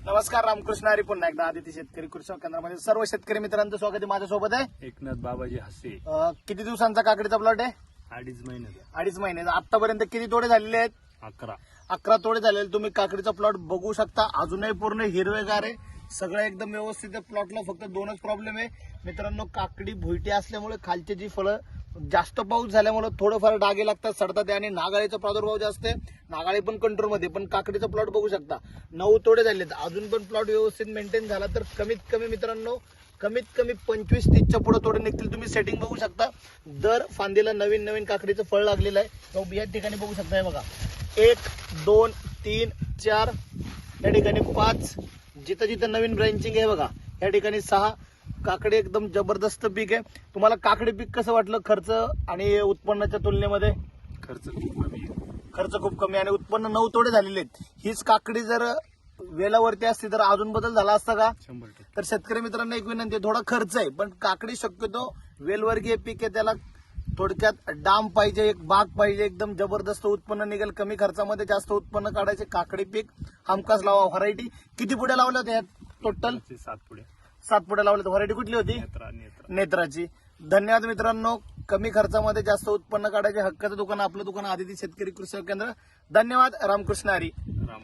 नमस्कार, रामकृष्ण हरी. पुन्हा एकदा आदिती शेतकरी कृषी केंद्रामध्ये सर्व शेतकरी मित्रांचं स्वागत आहे. माझ्यासोबत आहे एकनाथ बाबाजी हसे. किती दिवसांचा काकडीचा प्लॉट आहे? 2.5 महिन्याचा. 2.5 महिने. आतापर्यंत किती तोडे झालेले आहेत? 11. तोडे झालेले. तुम्ही काकडीचा प्लॉट बघू शकता. अजूनही पूर्ण हिरवेगार आहे. सगळं एकदम व्यवस्थित आहे. प्लॉटला फक्त दोनच प्रॉब्लेम आहे मित्रांनो. काकडी भुईटी असल्यामुळे खालची जी फळं जास्त पाऊस झाल्यामुळे थोडंफार डागे लागतात, सडतात आणि नागाळीचा प्रादुर्भाव जास्त आहे. नागाळी पण कंट्रोलमध्ये. पण काकडीचा प्लॉट बघू शकता 9 तोडे झालेत. अजून पण प्लॉट व्यवस्थित मेंटेन झाला तर कमीत कमी मित्रांनो 25-30च्या पुढे तोडे निघतील. तुम्ही सेटिंग बघू शकता. दर फांदीला नवीन नवीन काकडीचं फळ लागलेलं आहे. या ठिकाणी बघू शकता. हे बघा 1 2 3 4 या ठिकाणी 5. जिथं जिथं नवीन ब्रँचिंग आहे बघा या ठिकाणी 6. काकडी एकदम जबरदस्त पीक आहे. तुम्हाला काकडी पीक कसं वाटलं? खर्च आणि उत्पन्नाच्या तुलनेमध्ये खर्च खूप कमी आहे. खर्च खूप कमी आणि उत्पन्न 9 तोडे झालेले आहेत. हीच काकडी जर वेलावरती असती तर अजून बदल झाला असता का? 100%. तर शेतकरी मित्रांना एक विनंती आहे, थोडा खर्च आहे पण काकडी शक्यतो वेलवर्गीय पीक आहे. त्याला थोडक्यात डाम पाहिजे, एक बाग पाहिजे, एकदम जबरदस्त उत्पन्न निघेल. कमी खर्चामध्ये जास्त उत्पन्न काढायचे. काकडी पीक हमखास लावा. व्हरायटी किती पुढे लावल्या होत्या टोटल? 7 पुढे. 7 पुढे लावल्या. व्हरायटी कुठली होती? नेत्राची. धन्यवाद मित्रांनो. कमी खर्चामध्ये जास्त उत्पन्न काढायचे हक्काचं दुकान आपलं दुकान आदिती शेतकरी कृषी केंद्र. धन्यवाद. रामकृष्ण हरी.